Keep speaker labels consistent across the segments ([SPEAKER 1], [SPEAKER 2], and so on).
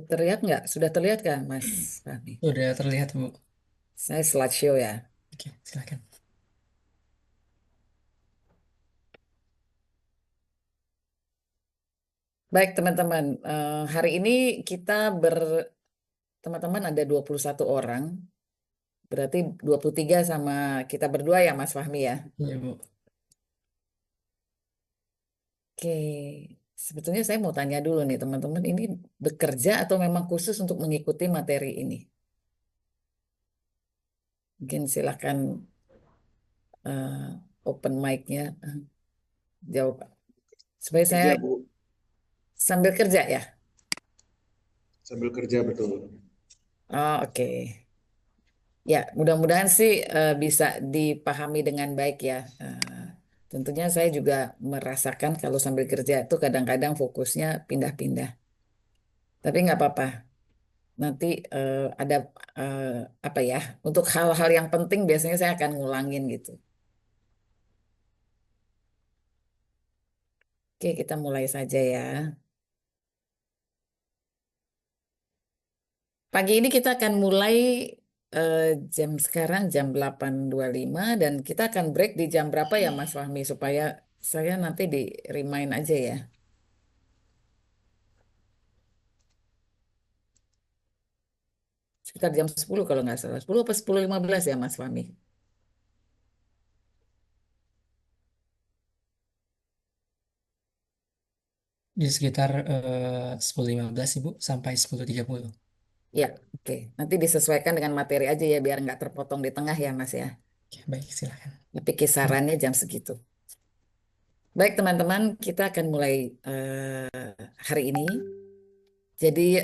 [SPEAKER 1] Terlihat nggak? Sudah terlihat kan, Mas Fahmi?
[SPEAKER 2] Udah terlihat, Bu.
[SPEAKER 1] Saya slideshow ya.
[SPEAKER 2] Oke, silakan.
[SPEAKER 1] Baik, teman-teman. Hari ini kita ber teman-teman ada 21 orang. Berarti 23 sama kita berdua ya, Mas Fahmi ya.
[SPEAKER 2] Iya, Bu.
[SPEAKER 1] Oke. Sebetulnya saya mau tanya dulu nih, teman-teman. Ini bekerja atau memang khusus untuk mengikuti materi ini? Mungkin silakan open mic-nya. Jawab. Supaya saya
[SPEAKER 3] Kerja, Bu.
[SPEAKER 1] sambil kerja ya.
[SPEAKER 3] Sambil kerja, betul.
[SPEAKER 1] Oh, oke. Ya, mudah-mudahan sih bisa dipahami dengan baik ya. Tentunya saya juga merasakan kalau sambil kerja itu kadang-kadang fokusnya pindah-pindah. Tapi nggak apa-apa. Nanti ada eh, apa ya? Untuk hal-hal yang penting biasanya saya akan ngulangin gitu. Oke, kita mulai saja ya. Pagi ini kita akan mulai eh, jam sekarang jam 8.25 dan kita akan break di jam berapa ya Mas Fahmi supaya saya nanti di remind aja ya. Sekitar jam 10 kalau nggak salah. 10 apa 10.15 ya Mas Fahmi?
[SPEAKER 2] Di sekitar 10.15, Ibu, sampai 10.30.
[SPEAKER 1] Ya, oke. Nanti disesuaikan dengan materi aja ya biar nggak terpotong di tengah ya Mas ya.
[SPEAKER 2] Oke, baik, silakan.
[SPEAKER 1] Tapi kisarannya jam segitu. Baik teman-teman, kita akan mulai hari ini. Jadi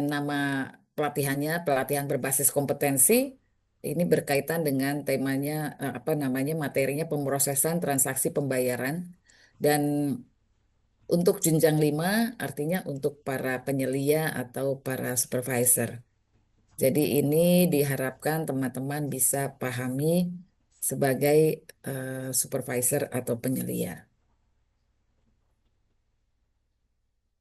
[SPEAKER 1] nama pelatihannya pelatihan berbasis kompetensi. Ini berkaitan dengan temanya apa namanya materinya pemrosesan transaksi pembayaran dan untuk jenjang 5 artinya untuk para penyelia atau para supervisor. Jadi ini diharapkan teman-teman bisa pahami sebagai supervisor atau penyelia.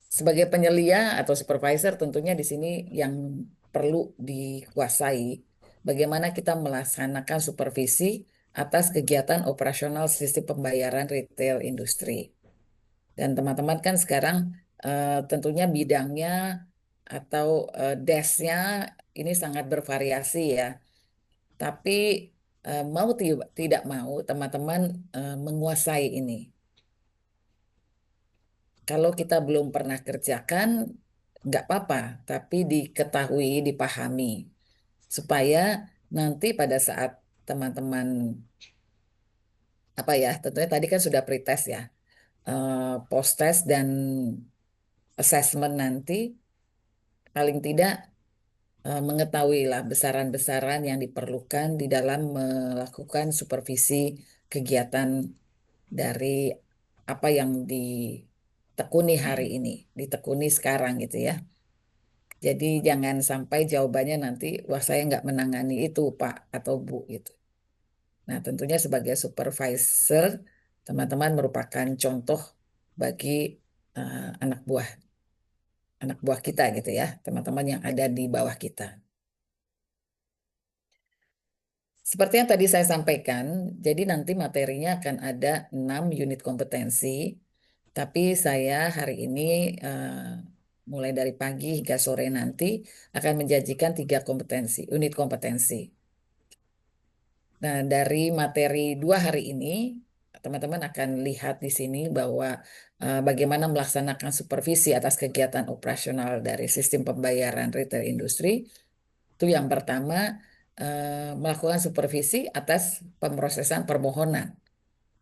[SPEAKER 1] Sebagai penyelia atau supervisor tentunya di sini yang perlu dikuasai bagaimana kita melaksanakan supervisi atas kegiatan operasional sistem pembayaran retail industri. Dan teman-teman kan sekarang tentunya bidangnya atau desk-nya ini sangat bervariasi ya. Tapi mau tidak mau teman-teman menguasai ini. Kalau kita belum pernah kerjakan, nggak apa-apa, tapi diketahui, dipahami, supaya nanti pada saat teman-teman apa ya, tentunya tadi kan sudah pretest ya, post test dan assessment nanti paling tidak mengetahui lah besaran-besaran yang diperlukan di dalam melakukan supervisi kegiatan dari apa yang ditekuni hari ini, ditekuni sekarang gitu ya. Jadi jangan sampai jawabannya nanti, wah saya nggak menangani itu Pak atau Bu gitu. Nah tentunya sebagai supervisor, teman-teman merupakan contoh bagi anak buah kita gitu ya, teman-teman yang ada di bawah kita. Seperti yang tadi saya sampaikan, jadi nanti materinya akan ada 6 unit kompetensi, tapi saya hari ini mulai dari pagi hingga sore nanti akan menjanjikan 3 unit kompetensi. Nah, dari materi 2 hari ini, teman-teman akan lihat di sini bahwa bagaimana melaksanakan supervisi atas kegiatan operasional dari sistem pembayaran retail industri. Itu yang pertama, melakukan supervisi atas pemrosesan permohonan.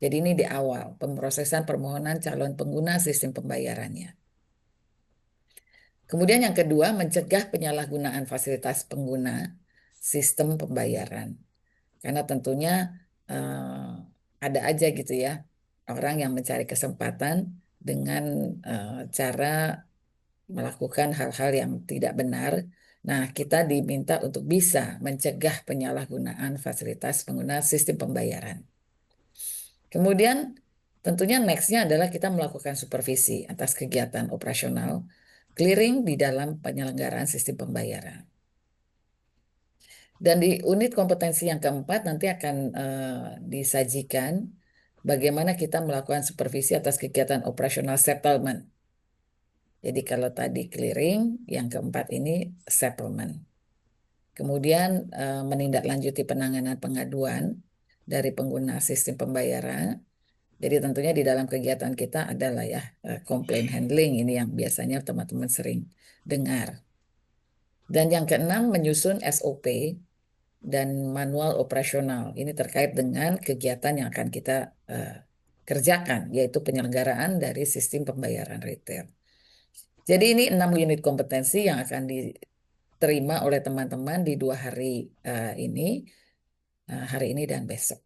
[SPEAKER 1] Jadi ini di awal, pemrosesan permohonan calon pengguna sistem pembayarannya. Kemudian yang kedua, mencegah penyalahgunaan fasilitas pengguna sistem pembayaran. Karena tentunya ada aja gitu ya, orang yang mencari kesempatan dengan cara melakukan hal-hal yang tidak benar. Nah, kita diminta untuk bisa mencegah penyalahgunaan fasilitas pengguna sistem pembayaran. Kemudian tentunya next-nya adalah kita melakukan supervisi atas kegiatan operasional clearing di dalam penyelenggaraan sistem pembayaran. Dan di unit kompetensi yang keempat nanti akan disajikan bagaimana kita melakukan supervisi atas kegiatan operasional settlement. Jadi kalau tadi clearing, yang keempat ini settlement. Kemudian menindaklanjuti penanganan pengaduan dari pengguna sistem pembayaran. Jadi tentunya di dalam kegiatan kita adalah ya complaint handling, ini yang biasanya teman-teman sering dengar. Dan yang keenam menyusun SOP dan manual operasional. Ini terkait dengan kegiatan yang akan kita kerjakan, yaitu penyelenggaraan dari sistem pembayaran retail. Jadi ini 6 unit kompetensi yang akan diterima oleh teman-teman di 2 hari ini, hari ini dan besok.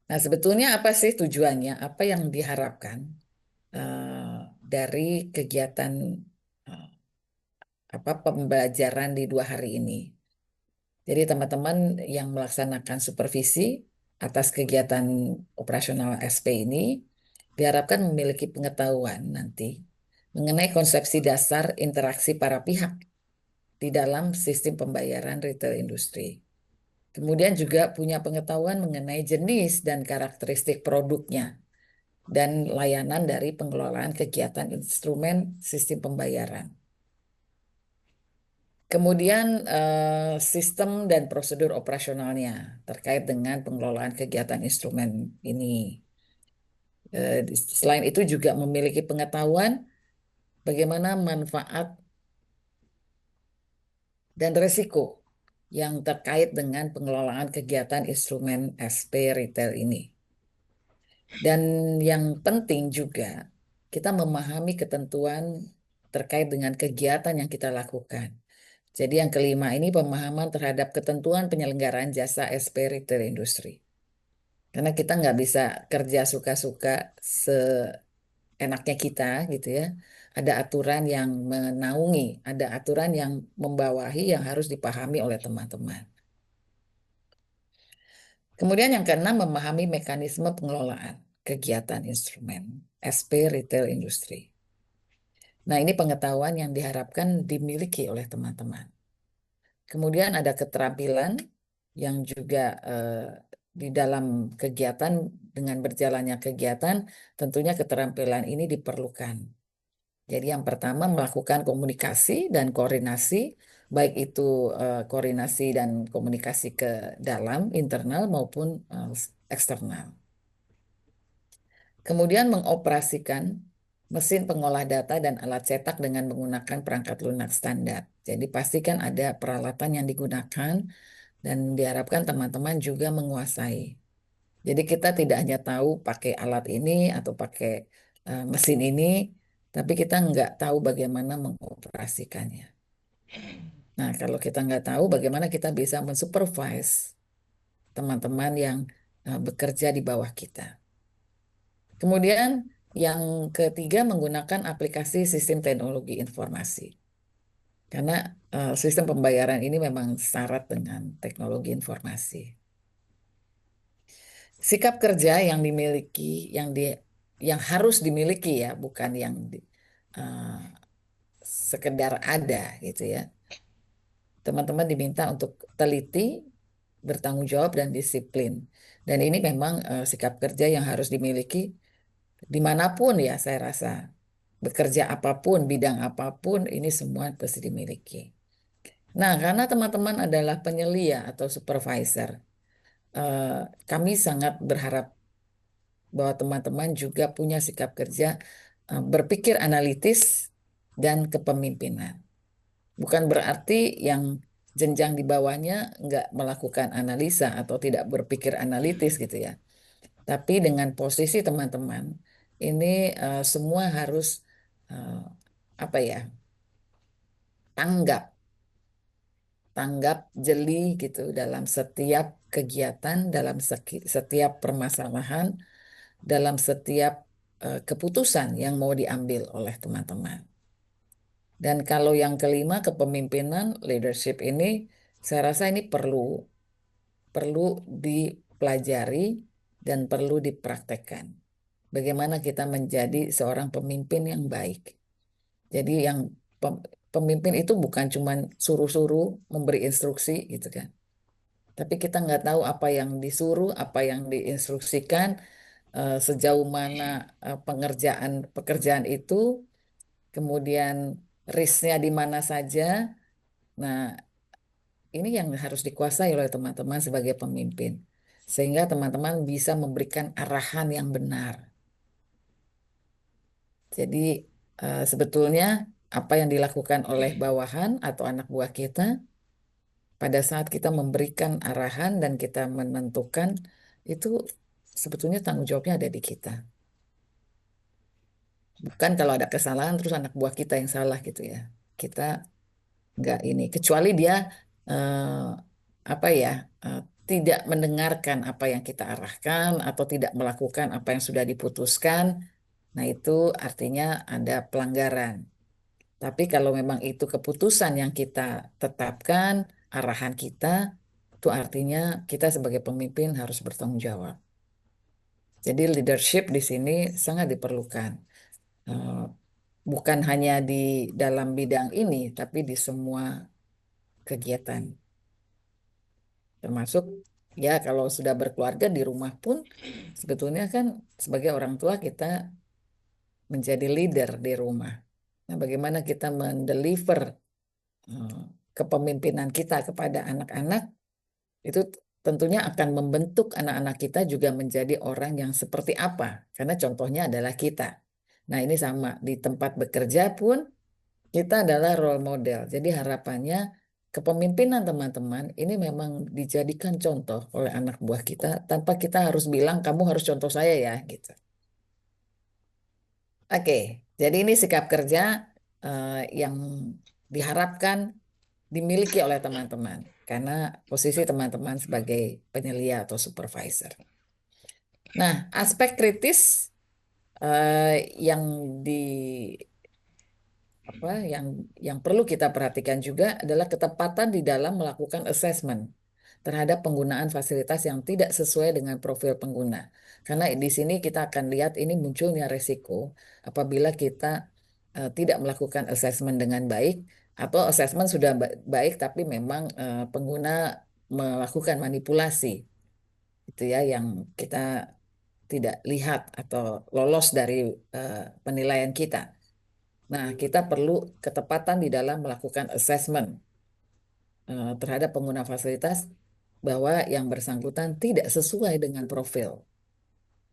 [SPEAKER 1] Nah, sebetulnya apa sih tujuannya? Apa yang diharapkan dari kegiatan pembelajaran di 2 hari ini? Jadi teman-teman yang melaksanakan supervisi atas kegiatan operasional SP ini diharapkan memiliki pengetahuan nanti mengenai konsepsi dasar interaksi para pihak di dalam sistem pembayaran retail industri. Kemudian juga punya pengetahuan mengenai jenis dan karakteristik produknya dan layanan dari pengelolaan kegiatan instrumen sistem pembayaran. Kemudian sistem dan prosedur operasionalnya terkait dengan pengelolaan kegiatan instrumen ini. Selain itu juga memiliki pengetahuan bagaimana manfaat dan resiko yang terkait dengan pengelolaan kegiatan instrumen SP retail ini. Dan yang penting juga kita memahami ketentuan terkait dengan kegiatan yang kita lakukan. Jadi yang kelima ini pemahaman terhadap ketentuan penyelenggaraan jasa SP retail industri. Karena kita nggak bisa kerja suka-suka seenaknya kita gitu ya. Ada aturan yang menaungi, ada aturan yang membawahi yang harus dipahami oleh teman-teman. Kemudian yang keenam memahami mekanisme pengelolaan kegiatan instrumen SP retail industri. Nah, ini pengetahuan yang diharapkan dimiliki oleh teman-teman. Kemudian ada keterampilan yang juga di dalam kegiatan dengan berjalannya kegiatan tentunya keterampilan ini diperlukan. Jadi yang pertama melakukan komunikasi dan koordinasi baik itu koordinasi dan komunikasi ke dalam internal maupun eksternal. Kemudian mengoperasikan mesin pengolah data dan alat cetak dengan menggunakan perangkat lunak standar. Jadi pastikan ada peralatan yang digunakan dan diharapkan teman-teman juga menguasai. Jadi kita tidak hanya tahu pakai alat ini atau pakai mesin ini, tapi kita nggak tahu bagaimana mengoperasikannya. Nah, kalau kita nggak tahu bagaimana kita bisa mensupervise teman-teman yang bekerja di bawah kita. Kemudian yang ketiga menggunakan aplikasi sistem teknologi informasi. Karena sistem pembayaran ini memang syarat dengan teknologi informasi. Sikap kerja yang dimiliki, yang harus dimiliki ya, bukan yang uh, sekedar ada gitu ya. Teman-teman diminta untuk teliti, bertanggung jawab dan disiplin. Dan ini memang sikap kerja yang harus dimiliki dimanapun ya saya rasa. Bekerja apapun, bidang apapun, ini semua pasti dimiliki. Nah, karena teman-teman adalah penyelia atau supervisor, eh, kami sangat berharap bahwa teman-teman juga punya sikap kerja berpikir analitis dan kepemimpinan. Bukan berarti yang jenjang di bawahnya nggak melakukan analisa atau tidak berpikir analitis gitu ya. Tapi dengan posisi teman-teman, ini semua harus eh, apa ya, tanggap, tanggap jeli gitu dalam setiap kegiatan, dalam setiap permasalahan, dalam setiap keputusan yang mau diambil oleh teman-teman. Dan kalau yang kelima, kepemimpinan, leadership ini, saya rasa ini perlu dipelajari dan perlu dipraktekkan. bagaimana kita menjadi seorang pemimpin yang baik. Jadi yang pemimpin itu bukan cuma suruh-suruh, memberi instruksi gitu kan. Tapi kita nggak tahu apa yang disuruh, apa yang diinstruksikan, sejauh mana pengerjaan pekerjaan itu, kemudian risknya di mana saja. Nah, ini yang harus dikuasai oleh teman-teman sebagai pemimpin, sehingga teman-teman bisa memberikan arahan yang benar. Jadi sebetulnya apa yang dilakukan oleh bawahan atau anak buah kita pada saat kita memberikan arahan dan kita menentukan itu sebetulnya tanggung jawabnya ada di kita. Bukan kalau ada kesalahan terus anak buah kita yang salah gitu ya. Kita nggak ini kecuali dia eh, apa ya eh, tidak mendengarkan apa yang kita arahkan atau tidak melakukan apa yang sudah diputuskan. Nah, itu artinya ada pelanggaran. Tapi kalau memang itu keputusan yang kita tetapkan, arahan kita, itu artinya kita sebagai pemimpin harus bertanggung jawab. Jadi leadership di sini sangat diperlukan. Eh, Bukan hanya di dalam bidang ini, tapi di semua kegiatan. Termasuk ya kalau sudah berkeluarga di rumah pun sebetulnya kan sebagai orang tua kita menjadi leader di rumah. Nah, bagaimana kita mendeliver eh, kepemimpinan kita kepada anak-anak itu tentunya akan membentuk anak-anak kita juga menjadi orang yang seperti apa. Karena contohnya adalah kita. Nah, ini sama di tempat bekerja pun kita adalah role model. Jadi harapannya kepemimpinan teman-teman ini memang dijadikan contoh oleh anak buah kita tanpa kita harus bilang kamu harus contoh saya ya gitu. Oke, jadi ini sikap kerja yang diharapkan dimiliki oleh teman-teman karena posisi teman-teman sebagai penyelia atau supervisor. Nah, aspek kritis yang di apa yang perlu kita perhatikan juga adalah ketepatan di dalam melakukan assessment terhadap penggunaan fasilitas yang tidak sesuai dengan profil pengguna. Karena di sini kita akan lihat ini munculnya resiko apabila kita tidak melakukan assessment dengan baik atau assessment sudah baik tapi memang pengguna melakukan manipulasi itu ya yang kita tidak lihat atau lolos dari penilaian kita. Nah, kita perlu ketepatan di dalam melakukan assessment terhadap pengguna fasilitas bahwa yang bersangkutan tidak sesuai dengan profil.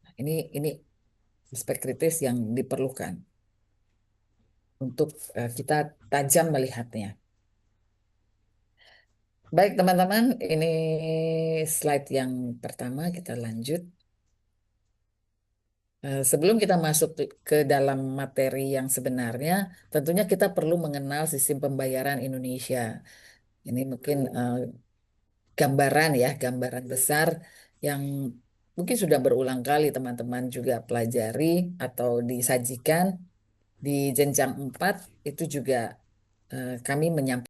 [SPEAKER 1] Nah, ini aspek kritis yang diperlukan untuk kita tajam melihatnya. Baik, teman-teman, ini slide yang pertama kita lanjut. Sebelum kita masuk ke dalam materi yang sebenarnya, tentunya kita perlu mengenal sistem pembayaran Indonesia. Ini mungkin gambaran ya, gambaran besar yang mungkin sudah berulang kali teman-teman juga pelajari atau disajikan di jenjang 4 itu juga kami menyampaikan